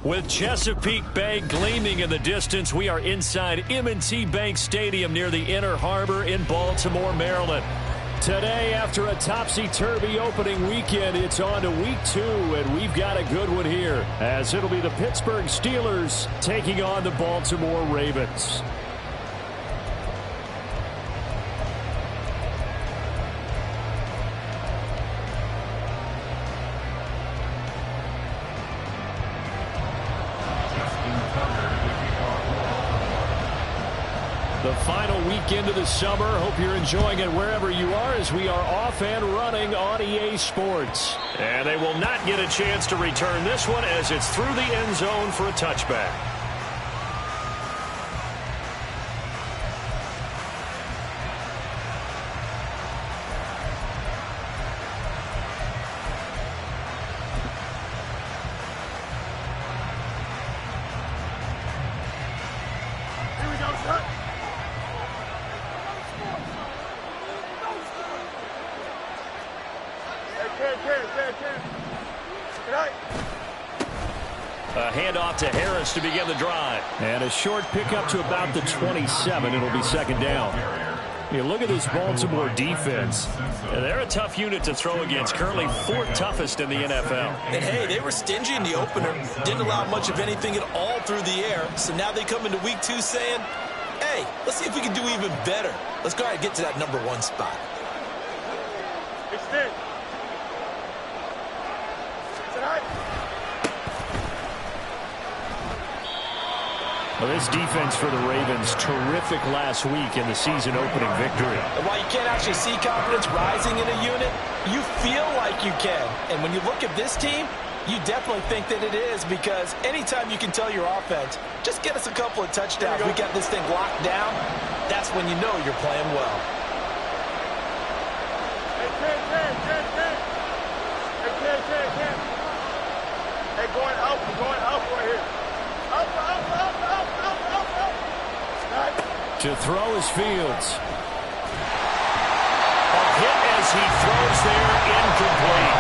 With Chesapeake Bay gleaming in the distance, we are inside M&T Bank Stadium near the Inner Harbor in Baltimore, Maryland. Today, after a topsy-turvy opening weekend, it's on to week 2, and we've got a good one here, as it'll be the Pittsburgh Steelers taking on the Baltimore Ravens. The final weekend of the summer. Hope you're enjoying it wherever you are as we are off and running on EA Sports. And they will not get a chance to return this one as it's through the end zone for a touchback. A handoff to Harris to begin the drive. And a short pickup to about the 27. It'll be second down. You look at this Baltimore defense. They're a tough unit to throw against. Currently 4th toughest in the NFL. And, hey, they were stingy in the opener. Didn't allow much of anything at all through the air. So now they come into week 2 saying, hey, let's see if we can do even better. Let's go ahead and get to that number 1 spot. Extend. Well, this defense for the Ravens, terrific last week in the season opening victory. And while you can't actually see confidence rising in a unit, you feel like you can. And when you look at this team, you definitely think that it is, because anytime you can tell your offense, just get us a couple of touchdowns, we got this thing locked down, that's when you know you're playing well. Hey, going up right here. Up. To throw is Fields. A hit as he throws there, incomplete.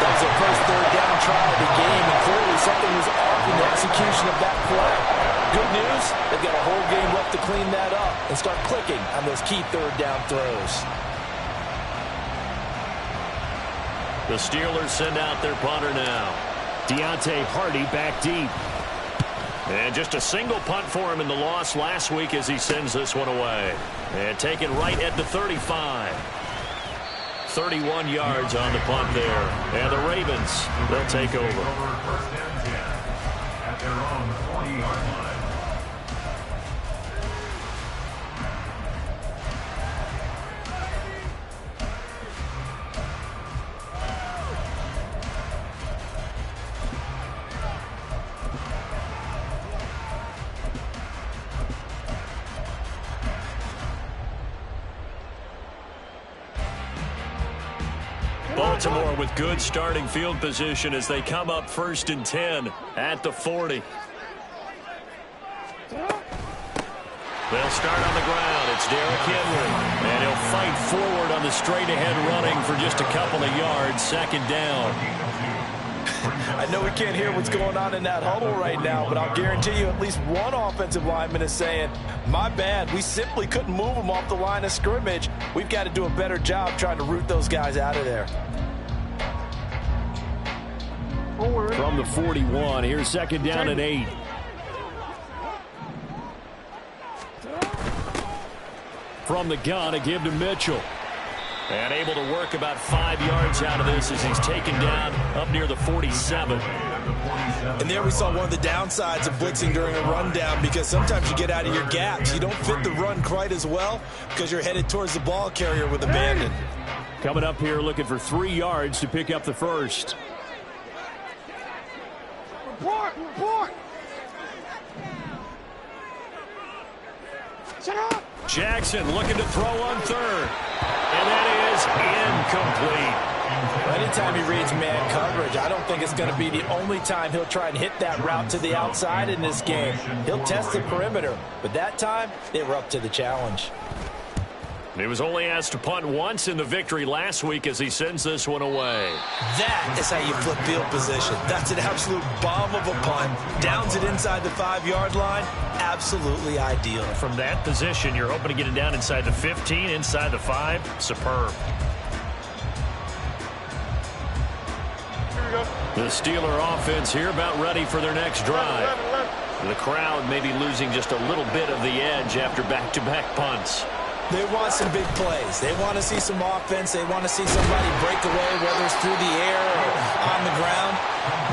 That's the first third down try of the game, and clearly something was off in the execution of that play. Good news, they've got a whole game left to clean that up and start clicking on those key third down throws. The Steelers send out their punter now. Deontay Hardy back deep. And just a single punt for him in the loss last week as he sends this one away. And taken right at the 35. 31 yards on the punt there. And the Ravens, they'll take over. First and 10 at their own 20-yard line. Baltimore with good starting field position as they come up 1st and 10 at the 40. They'll start on the ground. It's Derrick Henry. And he'll fight forward on the straight-ahead running for just a couple of yards. Second down. I know we can't hear what's going on in that huddle right now, but I'll guarantee you at least one offensive lineman is saying, my bad, we simply couldn't move them off the line of scrimmage. We've got to do a better job trying to root those guys out of there. From the 41, here's second down and 8. From the gun, a give to Mitchell. And able to work about 5 yards out of this as he's taken down up near the 47. And there we saw one of the downsides of blitzing during a rundown, because sometimes you get out of your gaps. You don't fit the run quite as well because you're headed towards the ball carrier with abandon. Coming up here looking for 3 yards to pick up the first. Report! Shut up! Jackson looking to throw on third. And that is incomplete. Anytime he reads man coverage, I don't think it's going to be the only time he'll try and hit that route to the outside in this game. He'll test the perimeter, but that time they were up to the challenge. He was only asked to punt once in the victory last week as he sends this one away. That is how you flip field position. That's an absolute bomb of a punt. Downs it inside the 5-yard line. Absolutely ideal. From that position, you're hoping to get it down inside the 15, inside the 5. Superb. The Steeler offense here about ready for their next drive. The crowd may be losing just a little bit of the edge after back-to-back punts. They want some big plays. They want to see some offense. They want to see somebody break away, whether it's through the air or on the ground.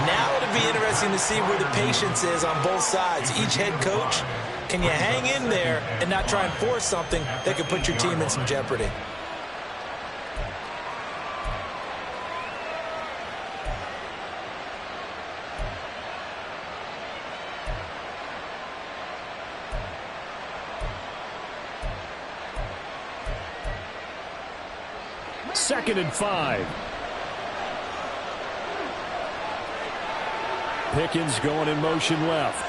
Now it'll be interesting to see where the patience is on both sides. Each head coach, can you hang in there and not try and force something that could put your team in some jeopardy? Second and 5. Pickens going in motion left.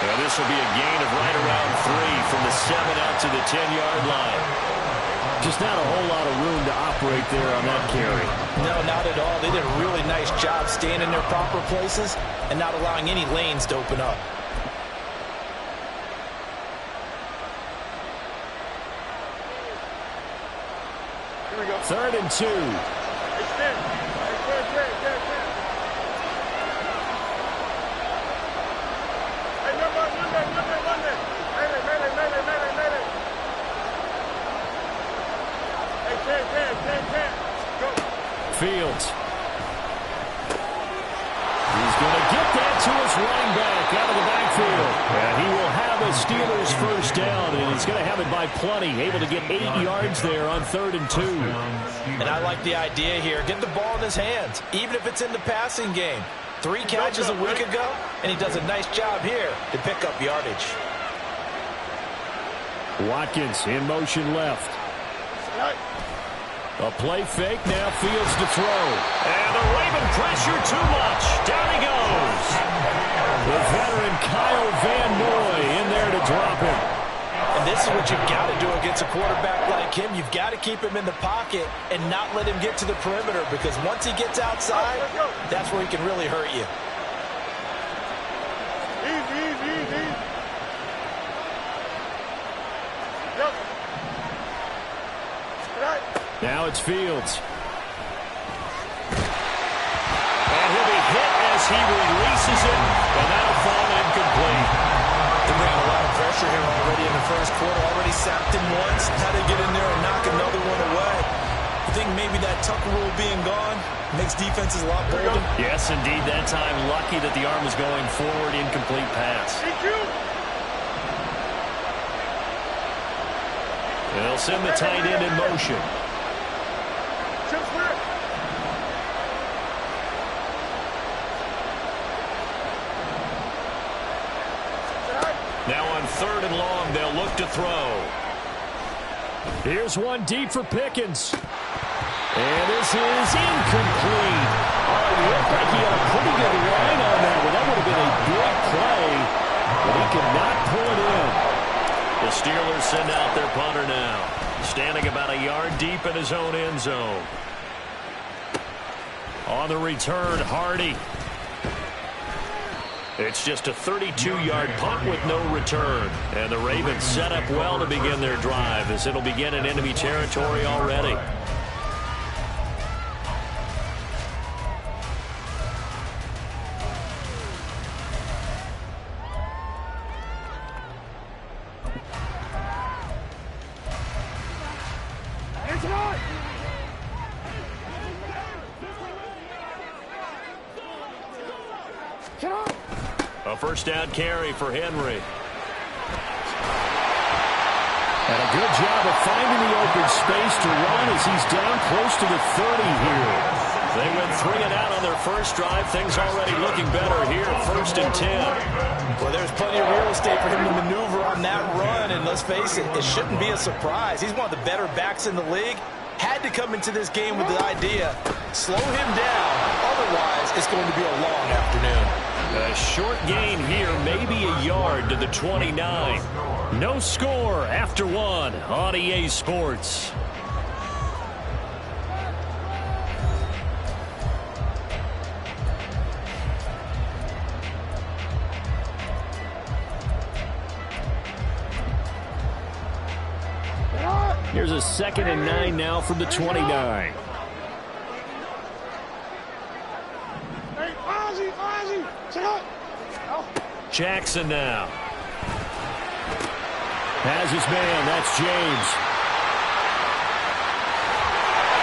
Now this will be a gain of right around 3 from the 7 out to the 10-yard line. Just not a whole lot of room to operate there on that carry. No, not at all. They did a really nice job staying in their proper places and not allowing any lanes to open up. Third and 2. Fields. He's going to get that to his running back out of the backfield. And he will have a Steelers first down, and he's going to have it by plenty. Able to get 8 yards there on 3rd and 2. And I like the idea here. Get the ball in his hands, even if it's in the passing game. 3 catches a week ago, and he does a nice job here to pick up yardage. Watkins in motion left. A play fake, now Fields to throw. And the Raven pressure too much. Down he goes. The veteran Kyle Van Noy in there to drop him. And this is what you've got to do against a quarterback like him. You've got to keep him in the pocket and not let him get to the perimeter, because once he gets outside, that's where he can really hurt you. Easy. Now it's Fields. And he'll be hit as he releases it, and that'll fall incomplete. They bring a lot of pressure here already in the first quarter. Already sacked him once. Had to get in there and knock another one away. I think maybe that tuck rule being gone makes defenses a lot bolder. Yes, indeed. That time, lucky that the arm was going forward. Incomplete pass. They'll send the tight end in motion. Now on 3rd and long, they'll look to throw. Here's one deep for Pickens. And this is incomplete. Oh, it looked like he had a pretty good line on that one. That would have been a big play, but he could not pull it in. The Steelers send out their punter now, standing about a yard deep in his own end zone. On the return, Hardy. It's just a 32-yard punt with no return. And the Ravens set up well to begin their drive, as it'll begin in enemy territory already. A first down carry for Henry. And a good job of finding the open space to run as he's down close to the 30 here. They went 3 and out on their first drive. Things already looking better here at 1st and 10. Well, there's plenty of real estate for him to maneuver on that run. And let's face it, it shouldn't be a surprise. He's one of the better backs in the league. Had to come into this game with the idea, slow him down. Otherwise, it's going to be a long afternoon. A short gain here, maybe a yard to the 29. No score after one on EA Sports. Here's a 2nd and 9 now from the 29. Jackson now. Has his man. That's James.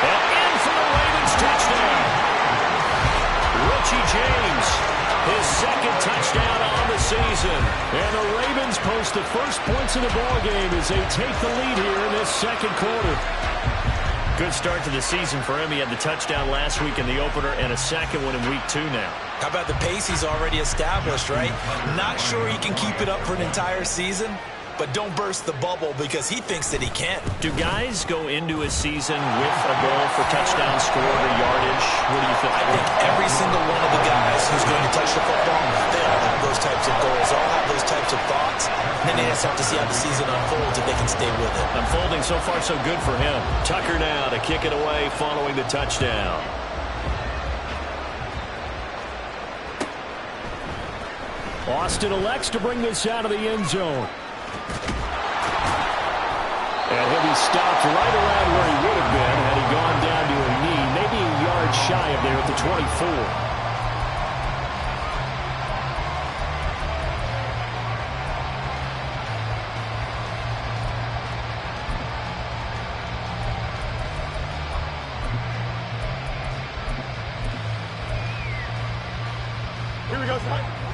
And in for the Ravens touchdown. Richie James, his 2nd touchdown on the season. And the Ravens post the first points of the ballgame as they take the lead here in this 2nd quarter. Good start to the season for him. He had the touchdown last week in the opener and a 2nd one in week 2 now. How about the pace he's already established, right? Not sure he can keep it up for an entire season, but don't burst the bubble because he thinks that he can. Do guys go into a season with a goal for touchdown scored or yardage? What do you think? I think every single one of the guys who's going to touch the football, they all have those types of goals. They all have those types of thoughts. And then they just have to see how the season unfolds if they can stay with it. Unfolding so far so good for him. Tucker now to kick it away following the touchdown. Austin elects to bring this out of the end zone. And he'll be stopped right around where he would have been had he gone down to a knee, maybe a yard shy of there at the 24.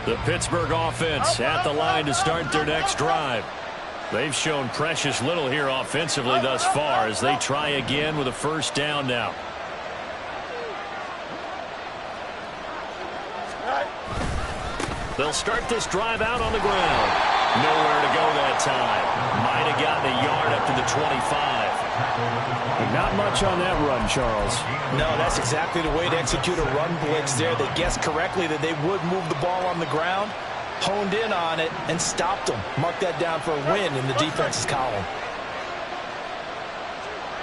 The Pittsburgh offense at the line to start their next drive. They've shown precious little here offensively thus far as they try again with a 1st down now. They'll start this drive out on the ground. Nowhere to go that time. Might have gotten a yard up to the 25. Not much on that run, Charles. No, that's exactly the way to execute a run blitz there. They guessed correctly that they would move the ball on the ground, honed in on it, and stopped them. Mark that down for a win in the defense's column.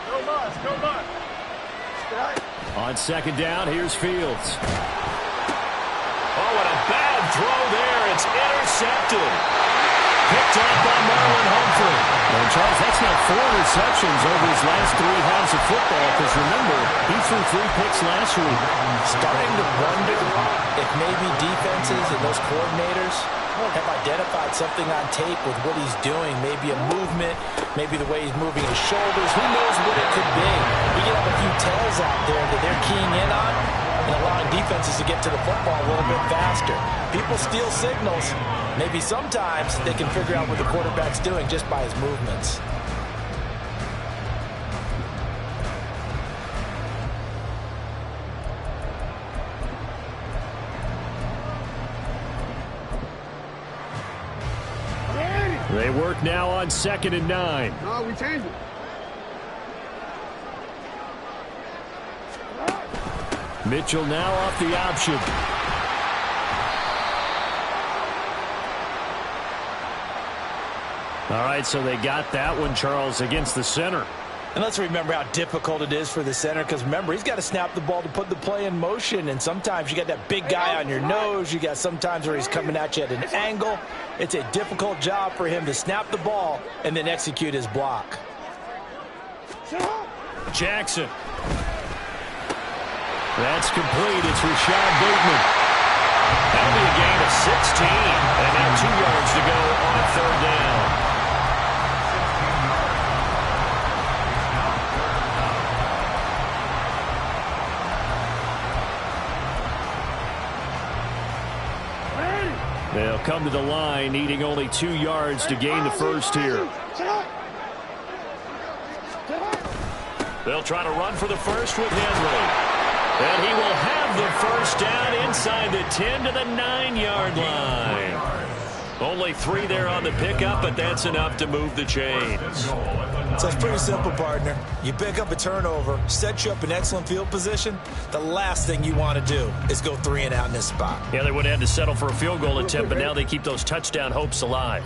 Go, Mars. On 2nd down, here's Fields. Oh, and a bad throw there. It's intercepted. Picked up by Marlon Humphrey. And Charles, that's now 4 receptions over his last 3 halves of football, because remember, he threw 3 picks last week. Starting to wonder if maybe defenses and those coordinators have identified something on tape with what he's doing. Maybe a movement, maybe the way he's moving his shoulders. Who knows what it could be? You get a few tails out there that they're keying in on and allowing defenses to get to the football a little bit faster. People steal signals. Maybe sometimes they can figure out what the quarterback's doing just by his movements. They work now on 2nd and 9. No, we changed it. Mitchell now off the option. All right, so they got that one, Charles, against the center. And let's remember how difficult it is for the center, because remember, he's got to snap the ball to put the play in motion, and sometimes you got that big guy on your nose. You got sometimes where he's coming at you at an angle. It's a difficult job for him to snap the ball and then execute his block. Jackson. That's complete. It's Rashad Bateman. That'll be a gain of 16, and now 2 yards to go on 3rd down. They'll come to the line, needing only 2 yards to gain the first here. They'll try to run for the first with Henry. And he will have the first down inside the 10 to the 9-yard line. Only 3 there on the pickup, but that's enough to move the chains. So it's pretty simple, partner. You pick up a turnover, set you up in excellent field position. The last thing you want to do is go 3 and out in this spot. Yeah, they would have had to settle for a field goal attempt, but now they keep those touchdown hopes alive.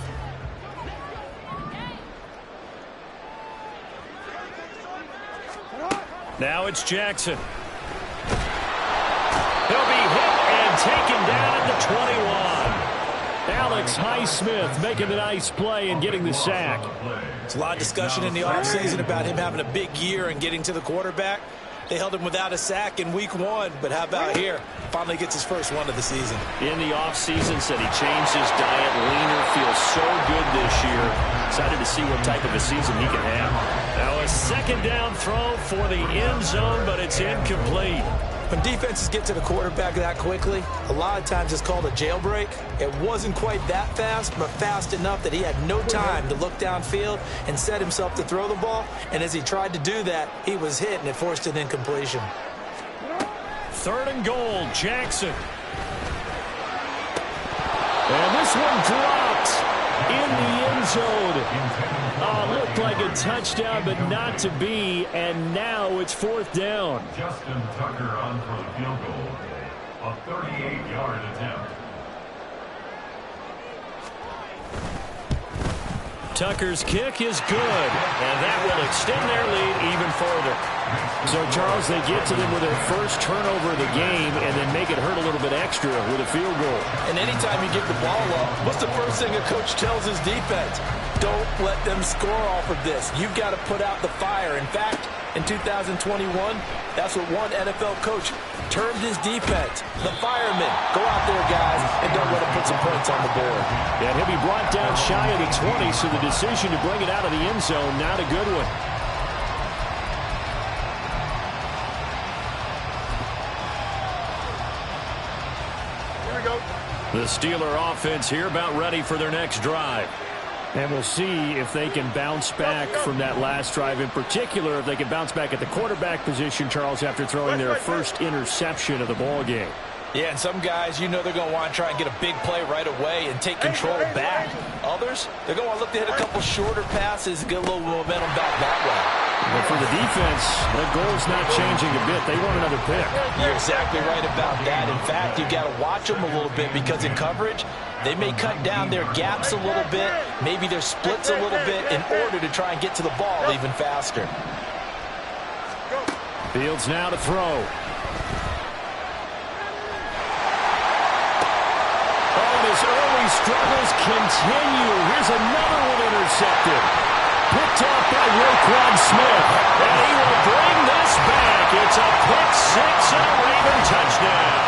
Now it's Jackson. He'll be hit and taken down at the 21. Alex Highsmith making the nice play and getting the sack. There's a lot of discussion in the offseason about him having a big year and getting to the quarterback. They held him without a sack in week 1, but how about here? Finally gets his first one of the season. In the offseason, said he changed his diet, leaner, feels so good this year. Excited to see what type of a season he can have. Now a second down throw for the end zone, but it's incomplete. When defenses get to the quarterback that quickly, a lot of times it's called a jailbreak. It wasn't quite that fast, but fast enough that he had no time to look downfield and set himself to throw the ball. And as he tried to do that, he was hit, and it forced an incompletion. 3rd and goal, Jackson. And this one dropped in the end zone. Looked like a touchdown, but not to be, and now it's 4th down. Justin Tucker on for the field goal. A 38-yard attempt. Tucker's kick is good, and that will extend their lead even further. So, Charles, they get to them with their first turnover of the game and then make it hurt a little bit extra with a field goal. And anytime you give the ball up, what's the first thing a coach tells his defense? Don't let them score off of this. You've got to put out the fire. In fact, in 2021, that's what one NFL coach termed his defense. The firemen. Go out there, guys, and don't let them put some points on the board. And he'll be brought down shy of the 20, so the decision to bring it out of the end zone, not a good one. Here we go. The Steeler offense here about ready for their next drive. And we'll see if they can bounce back from that last drive, in particular if they can bounce back at the quarterback position, Charles, after throwing their first interception of the ball game. Yeah, and some guys, you know they're going to want to try and get a big play right away and take control back. Others, they're going to look to hit a couple shorter passes and get a little momentum back that way. But for the defense, that goal's not changing a bit. They want another pick. You're exactly right about that. In fact, you've got to watch them a little bit because in coverage, they may cut down their gaps a little bit, maybe their splits a little bit in order to try and get to the ball even faster. Fields now to throw. His early struggles continue. Here's another one intercepted. Picked off by Roquan Smith. And he will bring this back. It's a pick six and a Raider touchdown.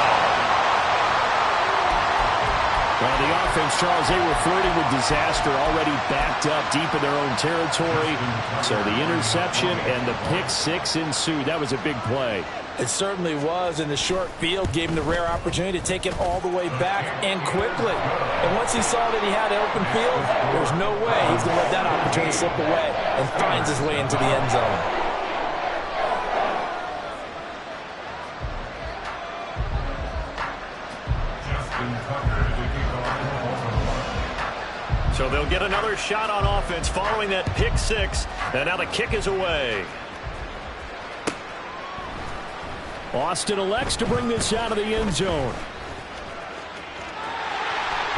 Well, the offense, Charles, they were flirting with disaster, already backed up deep in their own territory. So the interception and the pick six ensued. That was a big play. It certainly was, and the short field gave him the rare opportunity to take it all the way back and quickly. And once he saw that he had an open field, there's no way he's going to let that opportunity slip away and finds his way into the end zone. So they'll get another shot on offense following that pick six, and now the kick is away. Austin elects to bring this out of the end zone.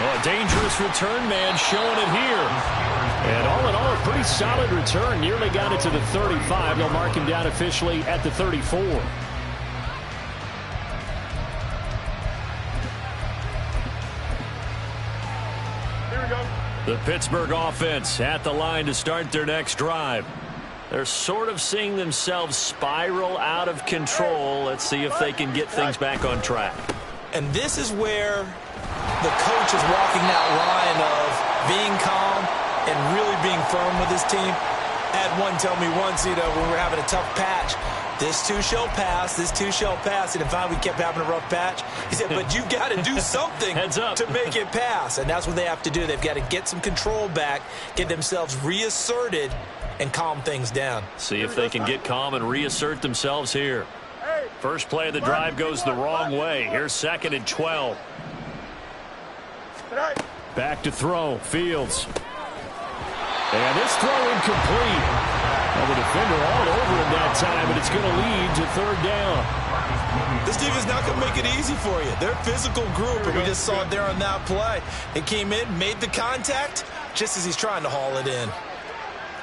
Oh, a dangerous return man showing it here. And all in all, a pretty solid return. Nearly got it to the 35. They'll mark him down officially at the 34. Here we go. The Pittsburgh offense at the line to start their next drive. They're sort of seeing themselves spiral out of control. Let's see if they can get things back on track. And this is where the coach is walking that line of being calm and really being firm with his team. I had one tell me once, when we were having a tough patch, this too shall pass, this too shall pass. And finally we kept having a rough patch. He said, but you've got to do something to make it pass. And that's what they have to do. They've got to get some control back, get themselves reasserted, and calm things down. See if they can get calm and reassert themselves here. First play of the drive goes the wrong way. Here's 2nd and 12. Back to throw. Fields. And this throw incomplete. Well, the defender all over him that time, but it's going to lead to third down. This defense not going to make it easy for you. They're a physical group, and we just saw it there on that play. It came in, made the contact, just as he's trying to haul it in.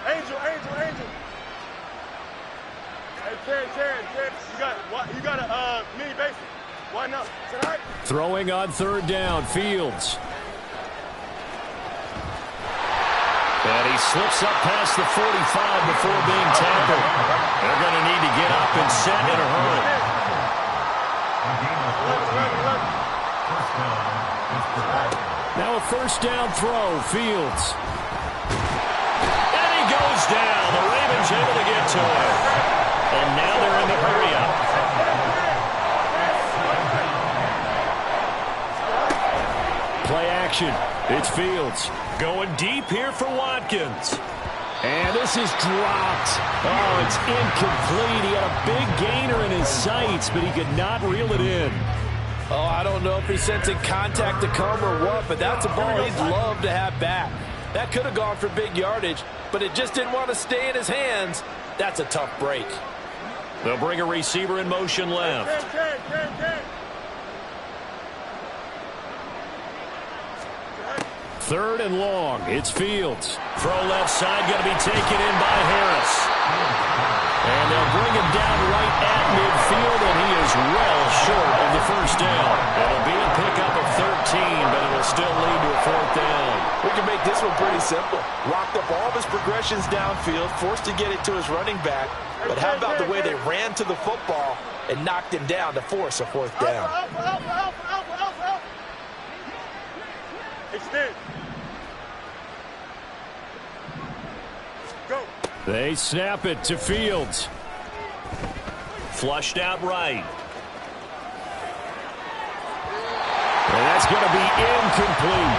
Angel. Hey, Terry, you got a mini basic. Why not? Tonight? Throwing on third down, Fields. And he slips up past the 45 before being tackled. They're going to need to get up and set in a hurry. Now a first down throw, Fields. And he goes down. The Ravens able to get to him. And now they're in the hurry-up. Play action. It's Fields. Going deep here for Watkins. And this is dropped. Oh, it's incomplete. He had a big gainer in his sights, but he could not reel it in. Oh, I don't know if he's sensing contact to come or what, but that's a ball he'd love to have back. That could have gone for big yardage, but it just didn't want to stay in his hands. That's a tough break. They'll bring a receiver in motion left. Third and long. It's Fields. Throw left side going to be taken in by Harris. And they'll bring him down right at midfield, and he is well short of the first down. It'll be a pickup of 13, but it'll still lead to a fourth down. We can make this one pretty simple. Locked up all of his progressions downfield, forced to get it to his running back. But how about the way they ran to the football and knocked him down to force a fourth down? Extend. Go. They snap it to Fields. Flushed out right. And that's going to be incomplete.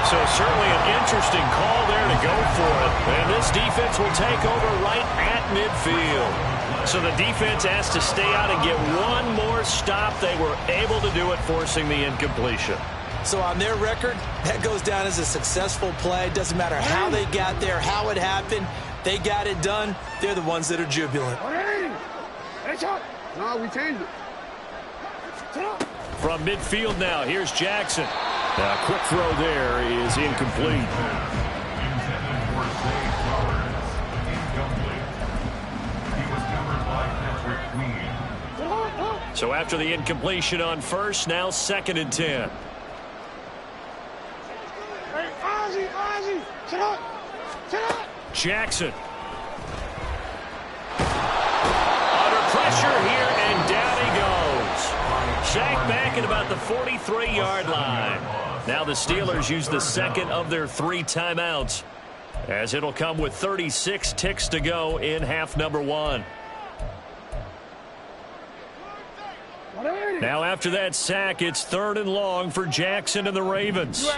So certainly an interesting call there to go for it. And this defense will take over right at midfield. So the defense has to stay out and get one more stop. They were able to do it, forcing the incompletion. So on their record, that goes down as a successful play. Doesn't matter how they got there, how it happened. They got it done. They're the ones that are jubilant. No, we changed it. From midfield now, here's Jackson. A quick throw there is incomplete. So after the incompletion on first, now 2nd and 10. Hey, Ozzie, sit up. Jackson. Under pressure here, and down he goes. Sacked back at about the 43-yard line. Now the Steelers use the second of their 3 timeouts, as it'll come with 36 ticks to go in half number 1. Now after that sack, it's 3rd and long for Jackson and the Ravens.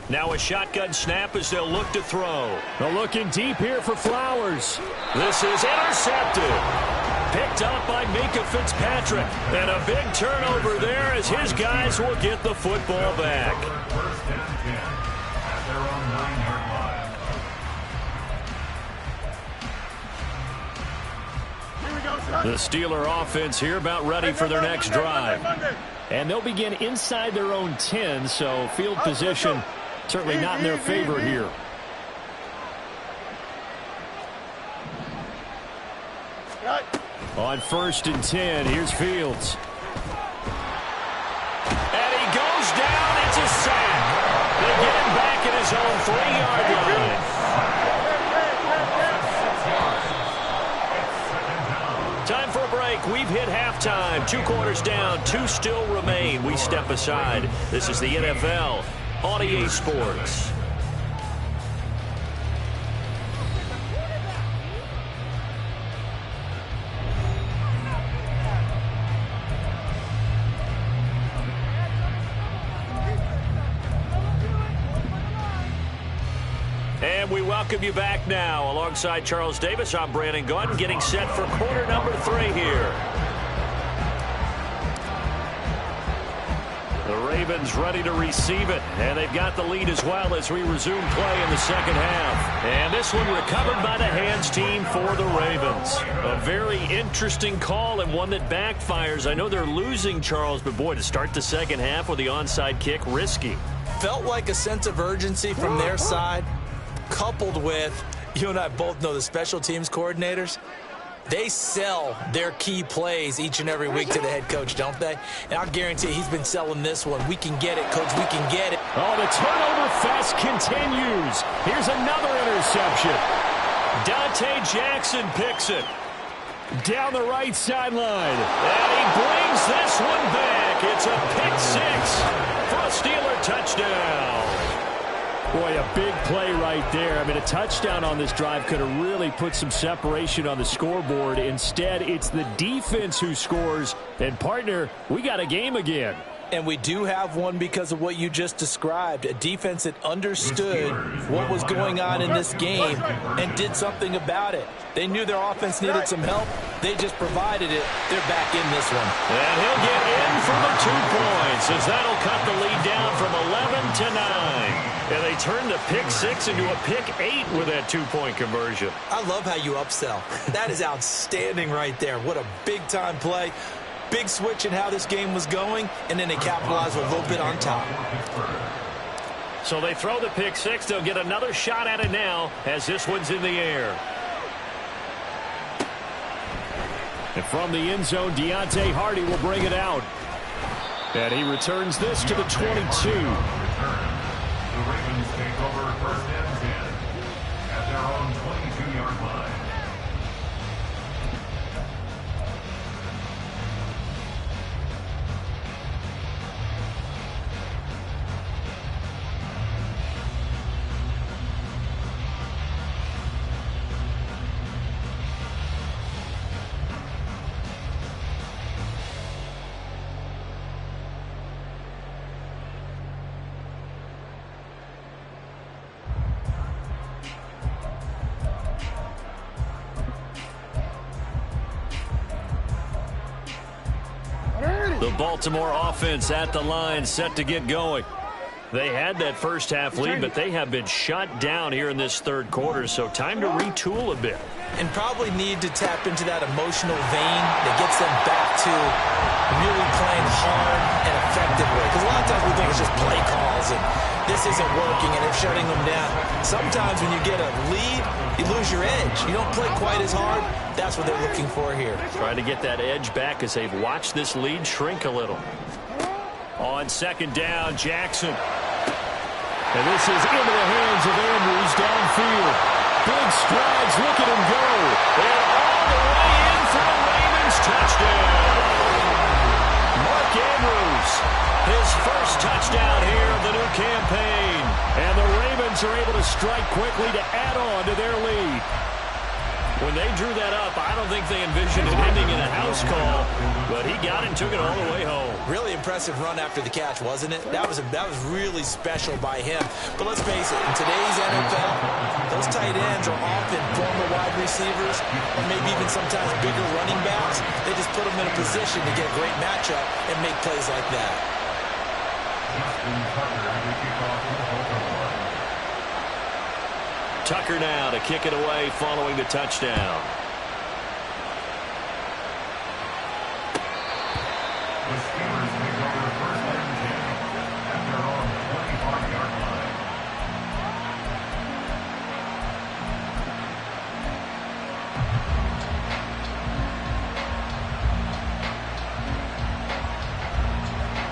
Now a shotgun snap as they'll look to throw. They're looking deep here for Flowers. This is intercepted. Picked up by Minkah Fitzpatrick. And a big turnover there as his guys will get the football back. The Steeler offense here about ready for their next drive. And they'll begin inside their own 10, so field position certainly not in their favor here. On 1st and 10, here's Fields. And he goes down. It's a sack. They get him back at his own 3-yard line. Time for a break. We've hit halftime. 2 quarters down. 2 still remain. We step aside. This is the NFL on EA Sports. And we welcome you back now. Alongside Charles Davis, I'm Brandon Gaudin, getting set for quarter number 3 here. The Ravens ready to receive it, and they've got the lead as well as we resume play in the second half. And this one recovered by the hands team for the Ravens. A very interesting call and one that backfires. I know they're losing, Charles, but boy, to start the second half with the onside kick, risky. Felt like a sense of urgency from their side, coupled with, you and I both know the special teams coordinators, they sell their key plays each and every week to the head coach, don't they? And I'll guarantee he's been selling this one. We can get it, coach. We can get it. Oh, the turnover fest continues. Here's another interception. Dante Jackson picks it. Down the right sideline. And he brings this one back. It's a pick six for a Steeler touchdown. Boy, a big play right there. I mean, a touchdown on this drive could have really put some separation on the scoreboard. Instead, it's the defense who scores. And, partner, we got a game again. And we do have one because of what you just described, a defense that understood what was going on in this game and did something about it. They knew their offense needed some help. They just provided it. They're back in this one. And he'll get in for the 2 points as that'll cut the lead down from 11 to 9. And they turn the pick six into a pick 8 with that 2-point conversion. I love how you upsell. That is outstanding right there. What a big-time play. Big switch in how this game was going, and then they capitalize with a little bit on top. So they throw the pick six. They'll get another shot at it now as this one's in the air. And from the end zone, Deonte Harty will bring it out. And he returns this to the 22. The Ravens take over first and 10 at their own 22-yard line. The Baltimore offense at the line, set to get going. They had that first half lead, but they have been shut down here in this third quarter, so time to retool a bit. And probably need to tap into that emotional vein that gets them back to really playing hard and effectively. Because a lot of times we think it's just play calls and this isn't working and they're shutting them down. Sometimes when you get a lead, you lose your edge. You don't play quite as hard. That's what they're looking for here. Trying to get that edge back as they've watched this lead shrink a little. On second down, Jackson. And this is into the hands of Andrews downfield. Big strides, look at him go. And all the way in for a Ravens touchdown. Mark Andrews, his first touchdown here of the new campaign. And the Ravens are able to strike quickly to add on to their lead. When they drew that up, I don't think they envisioned it ending in a house call, but he got it and took it all the way home. Really impressive run after the catch, wasn't it? That was really special by him. But let's face it, in today's NFL, those tight ends are often former wide receivers or maybe even sometimes bigger running backs. They just put them in a position to get a great matchup and make plays like that. Tucker now to kick it away following the touchdown. The Steelers take over first and 10 at their own 25-yard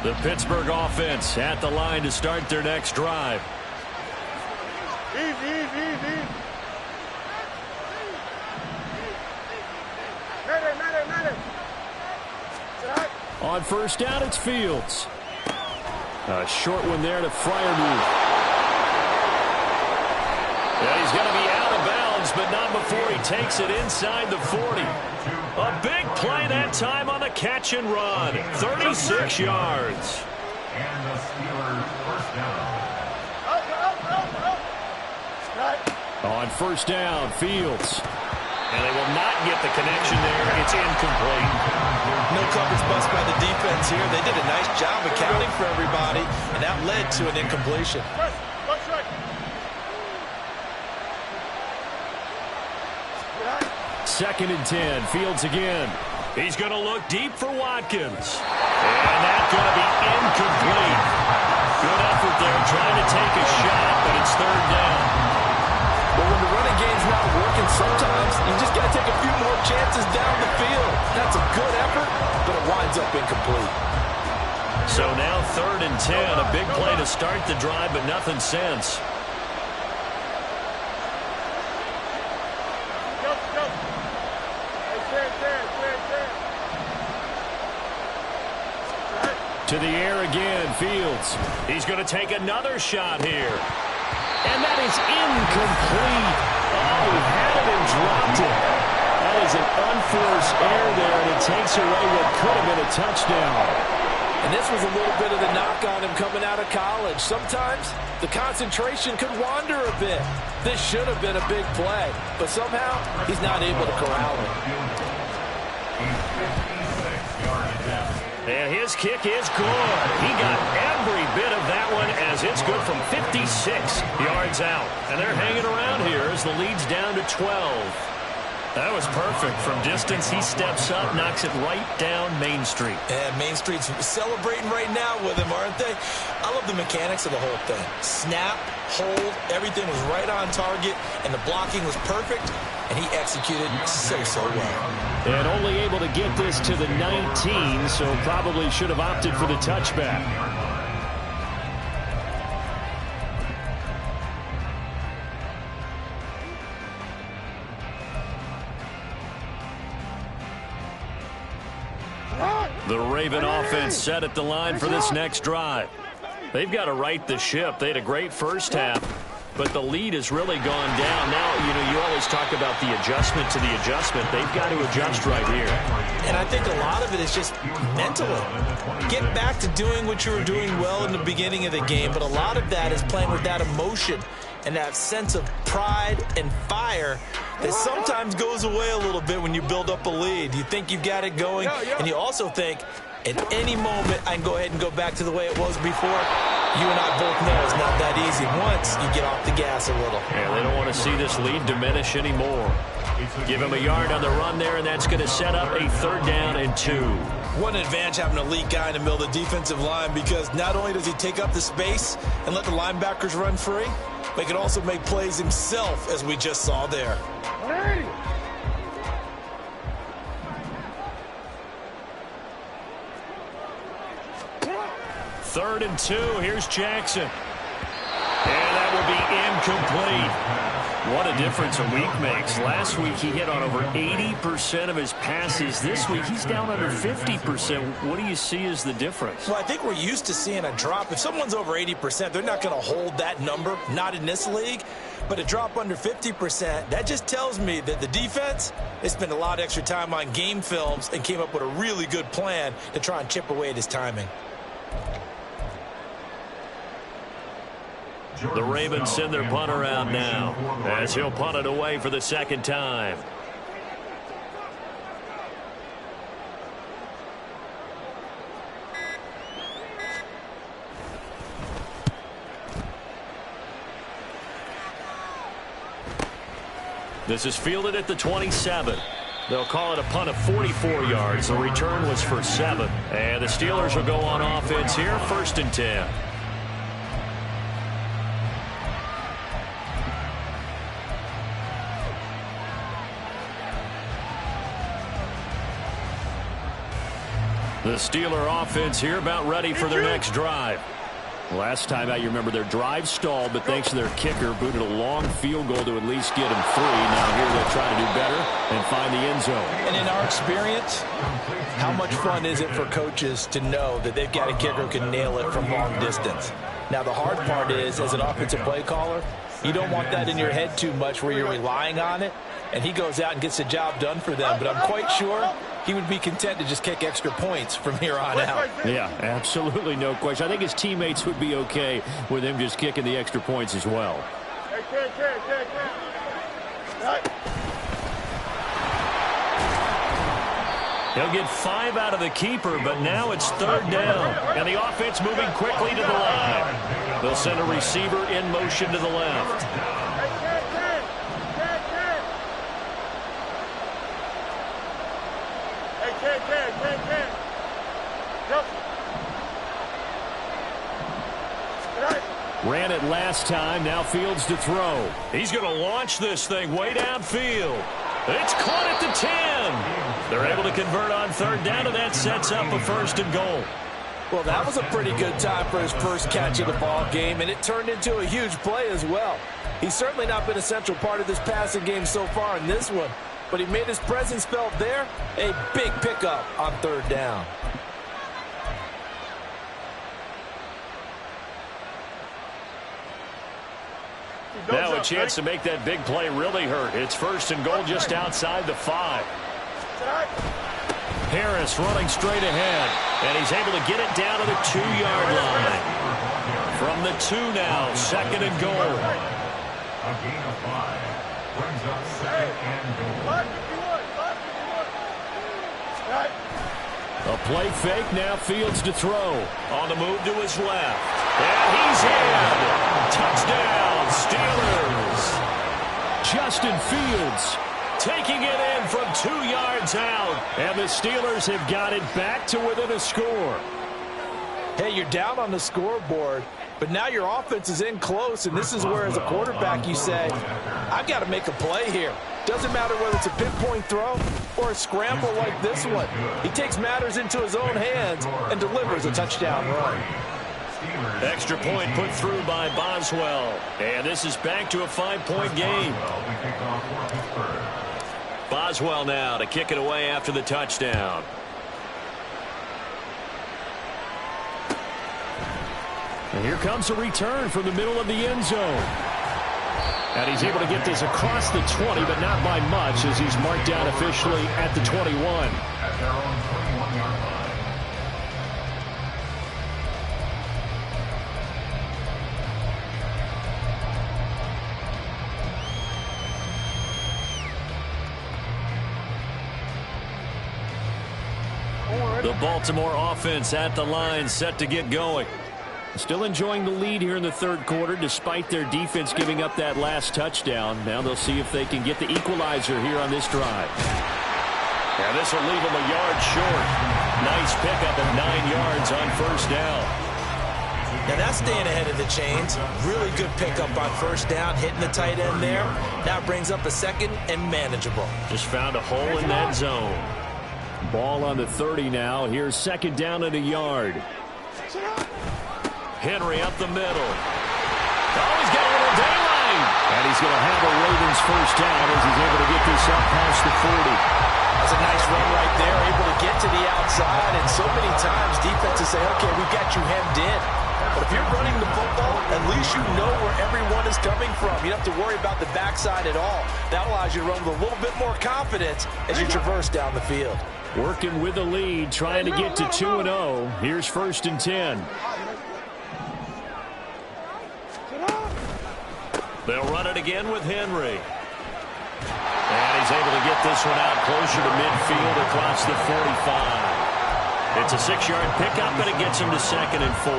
line. The Pittsburgh offense at the line to start their next drive. Easy. Matter. On first down, it's Fields. A short one there to Freiermuth. And he's going to be out of bounds, but not before he takes it inside the 40. A big play that time on the catch and run. 36 yards. And the Steelers first down. On first down, Fields. And they will not can't get the connection there. It's incomplete. No coverage bust by the defense here. They did a nice job accounting for everybody, and that led to an incompletion. Second and 10. Fields again. He's going to look deep for Watkins. And that's going to be incomplete. Good effort there trying to take a shot, but it's third down. But when the running game's not working, sometimes you just got to take a few more chances down the field. That's a good effort, but it winds up incomplete. So now third and 10. A big play to start the drive, but nothing since. To the air again, Fields. He's going to take another shot here. And that is incomplete. Oh, he had it and dropped it. That is an unforced error there, and it takes away what could have been a touchdown. And this was a little bit of the knock on him coming out of college. Sometimes the concentration could wander a bit. This should have been a big play, but somehow he's not able to corral it. And his kick is good. He got every bit of that one as it's good from 56 yards out. And they're hanging around here as the lead's down to 12. That was perfect. From distance, he steps up, knocks it right down Main Street. And Main Street's celebrating right now with him, aren't they? I love the mechanics of the whole thing. Snap, hold, everything was right on target, and the blocking was perfect, and he executed so well. And only able to get this to the 19, so probably should have opted for the touchback. The Raven offense set at the line for this next drive. They've got to right the ship. They had a great first half, but the lead has really gone down. Now, you always talk about the adjustment to the adjustment. They've got to adjust right here. And I think a lot of it is just mentally. Get back to doing what you were doing well in the beginning of the game, but a lot of that is playing with that emotion and that sense of pride and fire that sometimes goes away a little bit when you build up a lead. You think you've got it going, and you also think at any moment I can go ahead and go back to the way it was before. You and I both know it's not that easy once you get off the gas a little. Yeah, they don't want to see this lead diminish anymore. Give him a yard on the run there, and that's going to set up a third down and 2. What an advantage having an elite guy in the middle of the defensive line, because not only does he take up the space and let the linebackers run free, but he can also make plays himself, as we just saw there. Third and 2. Here's Jackson. And that will be incomplete. What a difference a week makes. Last week he hit on over 80% of his passes. This week he's down under 50%. What do you see as the difference? Well, I think we're used to seeing a drop. If someone's over 80%, they're not going to hold that number, not in this league. But a drop under 50%, that just tells me that the defense has spent a lot of extra time on game films and came up with a really good plan to try and chip away at his timing. The Ravens send their punter out now as he'll punt it away for the second time. This is fielded at the 27. They'll call it a punt of 44 yards. The return was for 7. And the Steelers will go on offense here, first and 10. The Steeler offense here about ready for their next drive. Last time out, you remember their drive stalled, but thanks to their kicker, booted a long field goal to at least get them 3. Now here they'll try to do better and find the end zone. And in our experience, how much fun is it for coaches to know that they've got a kicker who can nail it from long distance? Now the hard part is, as an offensive play caller, you don't want that in your head too much where you're relying on it, and he goes out and gets the job done for them. But I'm quite sure he would be content to just kick extra points from here on out. Yeah, absolutely no question. I think his teammates would be okay with him just kicking the extra points as well. He'll get 5 out of the keeper, but now it's 3rd down. And the offense moving quickly to the line. They'll send a receiver in motion to the left. Ran it last time, now Fields to throw. He's going to launch this thing way downfield. It's caught at the 10. They're able to convert on 3rd down, and that sets up a 1st and goal. Well, that was a pretty good time for his first catch of the ball game, and it turned into a huge play as well. He's certainly not been a central part of this passing game so far in this one, but he made his presence felt there. A big pickup on 3rd down. Now a chance to make that big play really hurt. It's 1st and goal just outside the 5. Harris running straight ahead, and he's able to get it down to the 2-yard line. From the 2 now, 2nd and goal. A gain of 5 brings up 2nd and goal. A play fake, now Fields to throw. On the move to his left. And he's in. Touchdown, Steelers. Justin Fields taking it in from 2 yards out. And the Steelers have got it back to within a score. Hey, you're down on the scoreboard, but now your offense is in close, and this is where, as a quarterback, you say, I've got to make a play here. Doesn't matter whether it's a pinpoint throw or a scramble like this one. He takes matters into his own hands and delivers a touchdown run. Extra point put through by Boswell. And this is back to a 5-point game. Boswell now to kick it away after the touchdown. And here comes a return from the middle of the end zone. And he's able to get this across the 20, but not by much, as he's marked down officially at the 21. At their own 21-yard line. The Baltimore offense at the line, set to get going. Still enjoying the lead here in the 3rd quarter, despite their defense giving up that last touchdown. Now they'll see if they can get the equalizer here on this drive. And this will leave them a yard short. Nice pickup of 9 yards on 1st down. Now that's staying ahead of the chains. Really good pickup on 1st down, hitting the tight end there. Now brings up a 2nd and manageable. Just found a hole in that zone. Ball on the 30 now. Here's 2nd down and a yard. Henry up the middle. Oh, he's got a little daylight. And he's going to have a Ravens 1st down as he's able to get this up past the 40. That's a nice run right there, able to get to the outside. And so many times defenses say, okay, we've got you hemmed in. But if you're running the football, at least you know where everyone is coming from. You don't have to worry about the backside at all. That allows you to run with a little bit more confidence as you traverse down the field. Working with the lead, trying to get to 2-0. Here's 1st and 10. They'll run it again with Henry. And he's able to get this one out closer to midfield across the 45. It's a 6-yard pickup, and it gets him to 2nd and 4.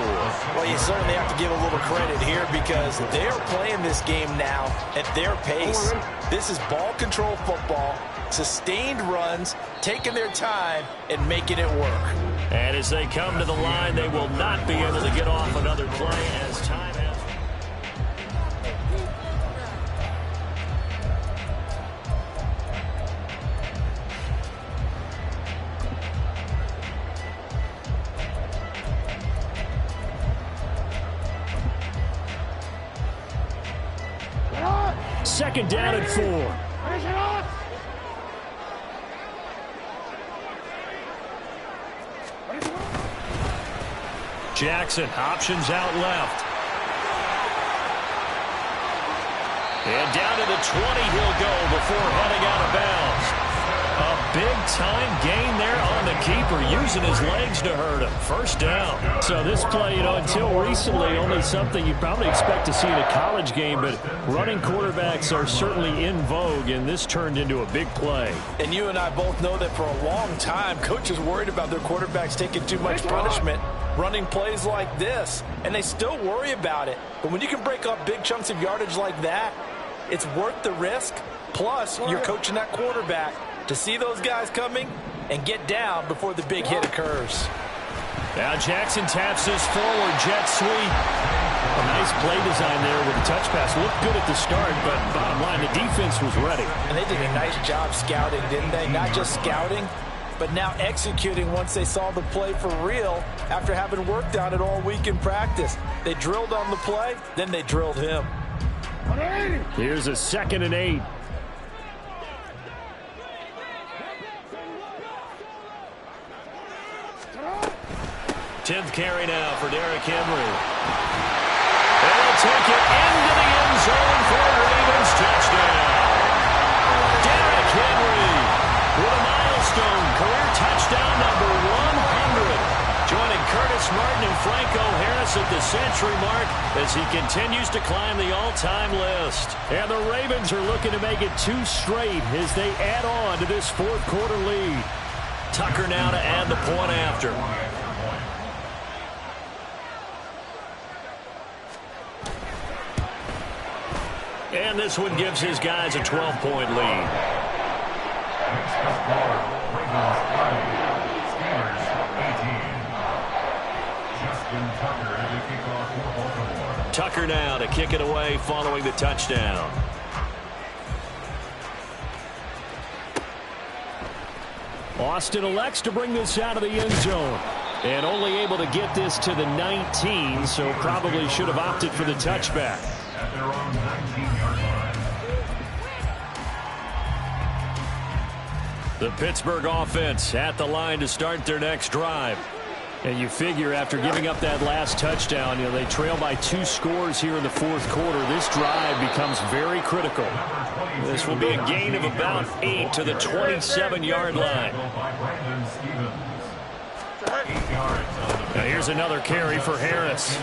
Well, you certainly have to give a little credit here because they're playing this game now at their pace. This is ball control football, sustained runs, taking their time, and making it work. And as they come to the line, they will not be able to get off another play as time has. Second down and 4. Jackson options out left. And down to the 20 he'll go before heading out of bounds. A big Big-time gain there on the keeper, using his legs to hurt him. First down. So this play, until recently, only something you'd probably expect to see in a college game, but running quarterbacks are certainly in vogue, and this turned into a big play. And you and I both know that for a long time, coaches worried about their quarterbacks taking too much punishment, running plays like this, and they still worry about it. But when you can break up big chunks of yardage like that, it's worth the risk. Plus, you're coaching that quarterback to see those guys coming and get down before the big hit occurs. Now Jackson taps his forward jet sweep. A nice play design there with a touch pass. Looked good at the start, but bottom line, the defense was ready. And they did a nice job scouting, didn't they? Not just scouting, but now executing once they saw the play for real after having worked on it all week in practice. They drilled on the play, then they drilled him. Here's a 2nd and 8. Tenth carry now for Derrick Henry. They'll take it into the end zone for a Ravens touchdown. Derrick Henry with a milestone career touchdown number 100. Joining Curtis Martin and Franco Harris at the century mark as he continues to climb the all-time list. And the Ravens are looking to make it 2 straight as they add on to this 4th quarter lead. Tucker now to add the point after. And this one gives his guys a 12-point lead. Next up score, Ravens 5, Steelers 18. Justin Tucker to kick off for Baltimore. Tucker now to kick it away following the touchdown. Austin elects to bring this out of the end zone. And only able to get this to the 19, so probably should have opted for the touchback. At their own 19-yard line. The Pittsburgh offense at the line to start their next drive. And you figure after giving up that last touchdown, they trail by 2 scores here in the 4th quarter. This drive becomes very critical. This will be a gain of about 8 to the 27-yard line. Now here's another carry for Harris.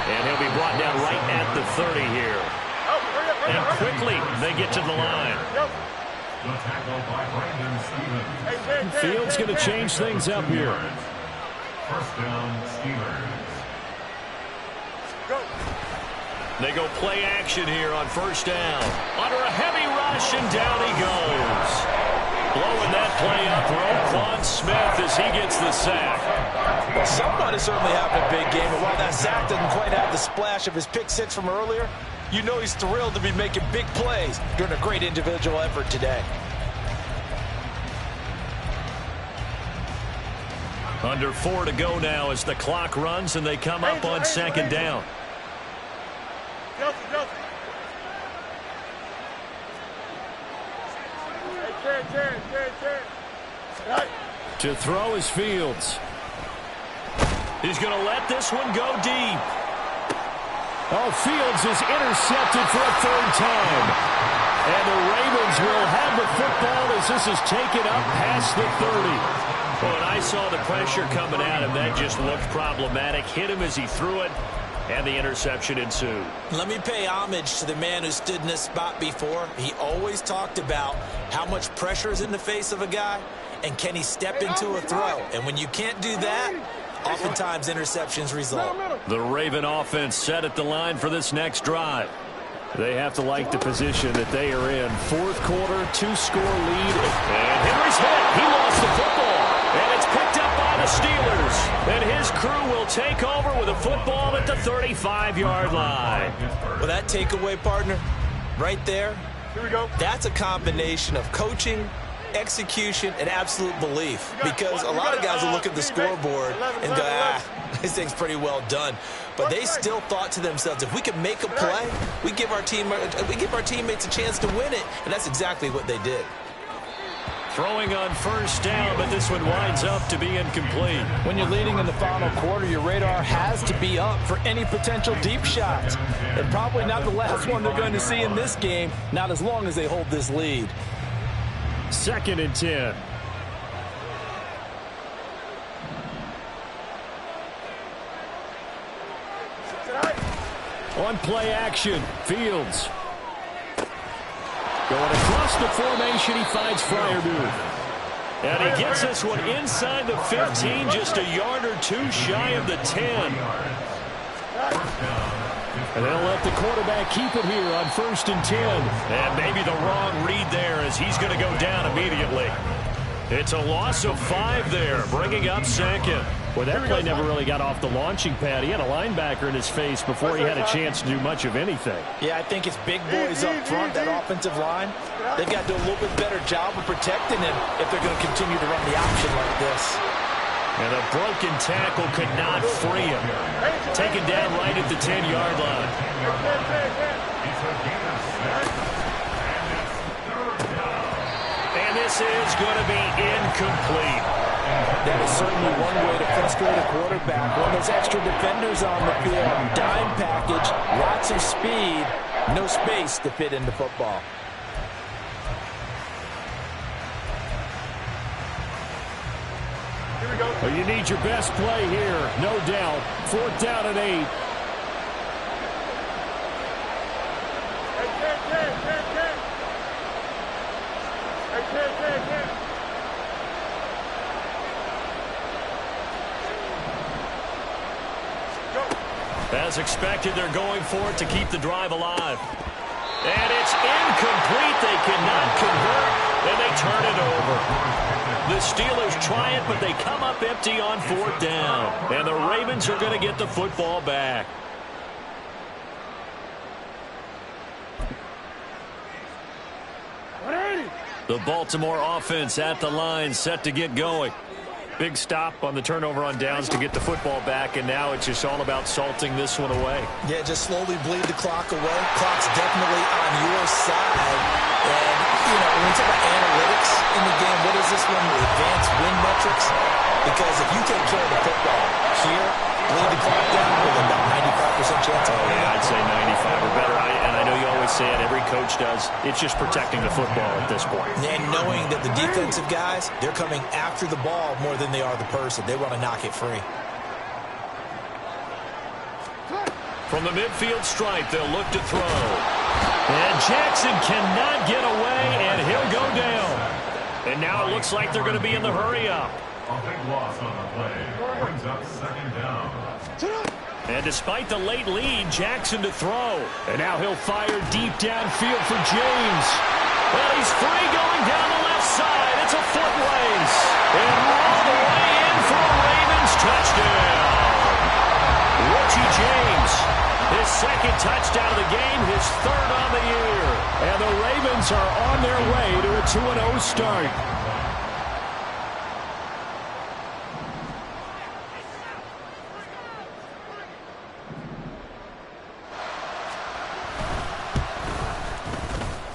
And he'll be brought down right at the 30 here. And quickly they get to the line. Fields going to change things up here. First down, Steelers. They go play action here on first down. Under a heavy rush, and down he goes. Blowing that play up, Roquan Smith as he gets the sack. Well, someone is certainly having a big game, and while that sack doesn't quite have the splash of his pick 6 from earlier, you know he's thrilled to be making big plays during a great individual effort today. Under 4 to go now as the clock runs and they come up on 2nd down. To throw is Fields. He's going to let this one go deep. Oh, Fields is intercepted for a 3rd time. And the Ravens will have the football as this is taken up past the 30. Well, when I saw the pressure coming at him, that just looked problematic. Hit him as he threw it, and the interception ensued. Let me pay homage to the man who stood in this spot before. He always talked about how much pressure is in the face of a guy, and can he step into a throw. And when you can't do that, oftentimes interceptions result. The Raven offense set at the line for this next drive. They have to like the position that they are in. 4th quarter, 2-score lead. And Henry's hit. He lost the football. And it's picked up by the Steelers. And his crew will take over with a football at the 35-yard line. Well, that takeaway, partner, right there, here we go. That's a combination of coaching, execution, and absolute belief. Because a lot of guys will look at the scoreboard and go, this thing's pretty well done. But they still thought to themselves, if we can make a play, we give our teammates a chance to win it. And that's exactly what they did. Throwing on first down, but this one winds up to be incomplete. When you're leading in the final quarter, your radar has to be up for any potential deep shots. And probably not the last one they're going to see in this game, not as long as they hold this lead. 2nd and 10. On play action, Fields. Going across the formation, he finds Freiermuth. And he gets this one inside the 15, just a yard or two shy of the 10. And they'll let the quarterback keep it here on 1st and 10. And maybe the wrong read there as he's going to go down immediately. It's a loss of 5 there, bringing up 2nd. Well, that play never really got off the launching pad. He had a linebacker in his face before he had a chance to do much of anything. Yeah, I think it's big boys up front, that offensive line. They've got to do a little bit better job of protecting him if they're going to continue to run the option like this. And a broken tackle could not free him. Taken down right at the 10-yard line. And this is going to be incomplete. That is certainly one way to frustrate a quarterback. When there's extra defenders on the field, dime package, lots of speed, no space to fit into football. Here we go. Well, you need your best play here, no doubt. 4th down and 8. As expected, they're going for it to keep the drive alive. And it's incomplete. They cannot convert, and they turn it over. The Steelers try it, but they come up empty on 4th down. And the Ravens are going to get the football back. The Baltimore offense at the line, set to get going. Big stop on the turnover on downs to get the football back, and now it's just all about salting this one away. Yeah, just slowly bleed the clock away. Clock's definitely on your side. And, you know, when we talk about analytics in the game, what is this one? Advanced win metrics? Because if you take care of the football here, bleed the clock down with about 95% chance of it. Yeah, I'd say 95 or better. And I know you always say it, every coach does. It's just protecting the football at this point. And knowing that the defensive guys, they're coming after the ball more than they are the person. They want to knock it free. From the midfield stripe, they'll look to throw. And Jackson cannot get away, and he'll go down. And now it looks like they're going to be in the hurry-up. A big loss on the play. Brings up 2nd down. And despite the late lead, Jackson to throw. And now he'll fire deep downfield for James. Well, he's free going down the left side. It's a foot race. And all the way in for a Ravens touchdown. Richie James, his 2nd touchdown of the game, his 3rd on the year. And the Ravens are on their way to a 2-0 start.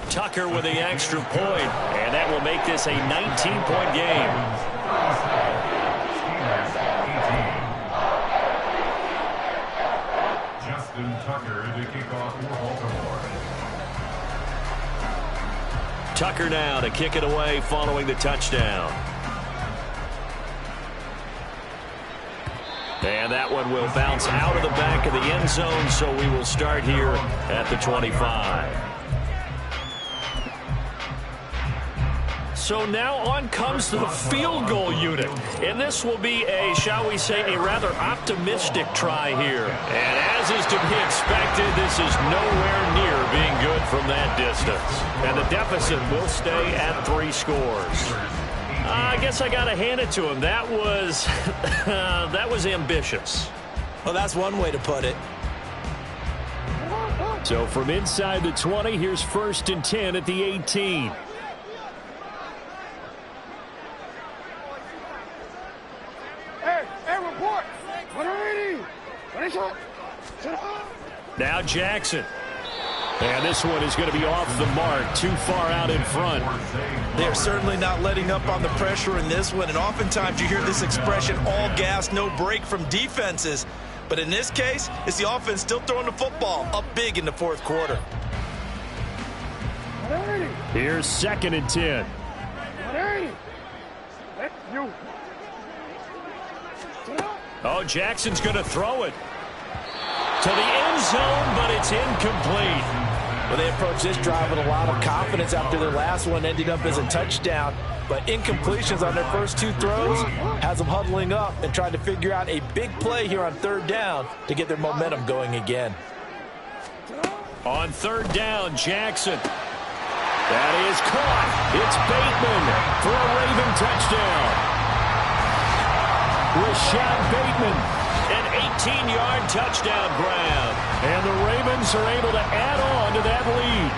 Tucker with the extra point, and that will make this a 19-point game. Justin Tucker to kick off for Baltimore. Tucker now to kick it away following the touchdown. And that one will bounce out of the back of the end zone, so we will start here at the 25. So now on comes the field goal unit. And this will be a, shall we say, a rather optimistic try here. And as is to be expected, this is nowhere near being good from that distance. And the deficit will stay at 3 scores. I guess I got to hand it to him. That was, that was ambitious. Well, that's one way to put it. So from inside the 20, here's 1st and 10 at the 18. Now Jackson. And this one is going to be off the mark, too far out in front. They're certainly not letting up on the pressure in this one, and oftentimes you hear this expression, all gas, no break from defenses. But in this case, it's the offense still throwing the football up big in the 4th quarter. Here's 2nd and 10. Oh, Jackson's going to throw it. to the end zone, but it's incomplete. Well, they approached this drive with a lot of confidence after their last one ended up as a touchdown. But incompletions on their first 2 throws has them huddling up and trying to figure out a big play here on 3rd down to get their momentum going again. On 3rd down, Jackson. That is caught. It's Bateman for a Raven touchdown. Rashad Bateman, an 18-yard touchdown grab. And the Ravens are able to add on to that lead.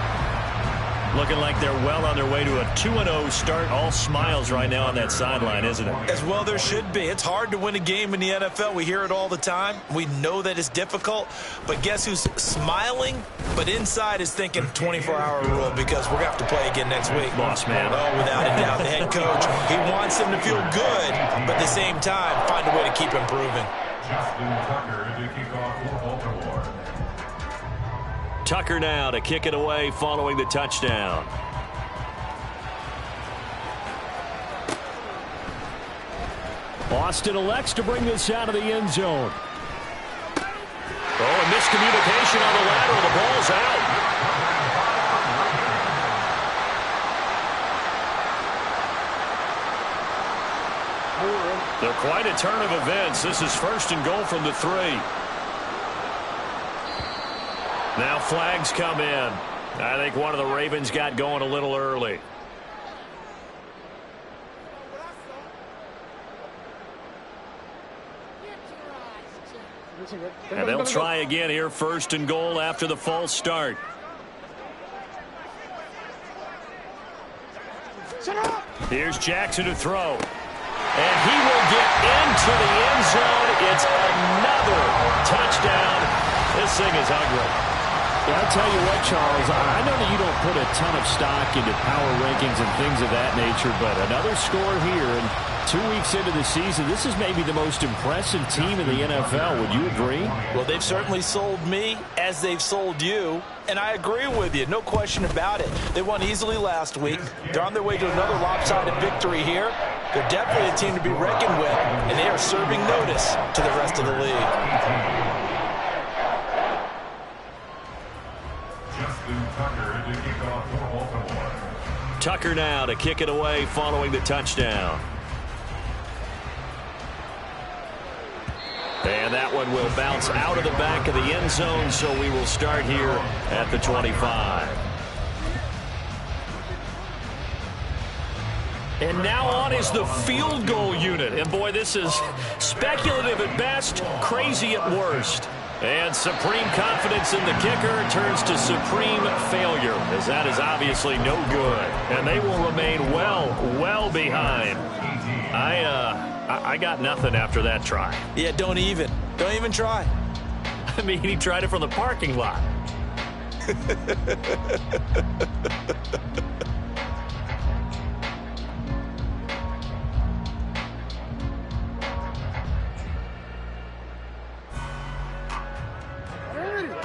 Looking like they're well on their way to a 2-0 start. All smiles right now on that sideline, isn't it? As well there should be. It's hard to win a game in the NFL. We hear it all the time. We know that it's difficult. But guess who's smiling? But inside is thinking 24-hour rule because we're going to have to play again next week. Boss man. Oh, without a doubt. The head coach, he wants them to feel good, but at the same time, find a way to keep improving. Justin Tucker to kick off for Baltimore. Tucker now to kick it away following the touchdown. Austin elects to bring this out of the end zone. Oh, a miscommunication on the lateral. The ball's out. They're quite a turn of events. This is 1st and goal from the 3. Now flags come in. I think one of the Ravens got going a little early. And they'll try again here, 1st and goal after the false start. Here's Jackson to throw. And he will get into the end zone. It's another touchdown. This thing is ugly. Well, I'll tell you what, Charles, I know that you don't put a ton of stock into power rankings and things of that nature, but another score here, and 2 weeks into the season, this is maybe the most impressive team in the NFL. Would you agree? Well, they've certainly sold me as they've sold you, and I agree with you, no question about it. They won easily last week. They're on their way to another lopsided victory here. They're definitely a team to be reckoned with, and they are serving notice to the rest of the league. Tucker now to kick it away following the touchdown. And that one will bounce out of the back of the end zone, so we will start here at the 25. And now on is the field goal unit. And boy, this is speculative at best, crazy at worst. And supreme confidence in the kicker turns to supreme failure, as that is obviously no good. And they will remain well behind. I got nothing after that try. Yeah, don't even try. I mean, he tried it from the parking lot.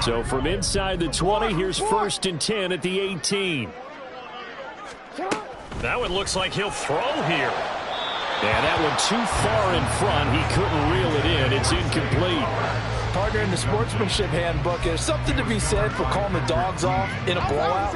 So from inside the 20, here's 1st and 10 at the 18. That one looks like he'll throw here. Yeah, that one too far in front. He couldn't reel it in. It's incomplete. Partner, in the sportsmanship handbook, there's something to be said for calling the dogs off in a blowout.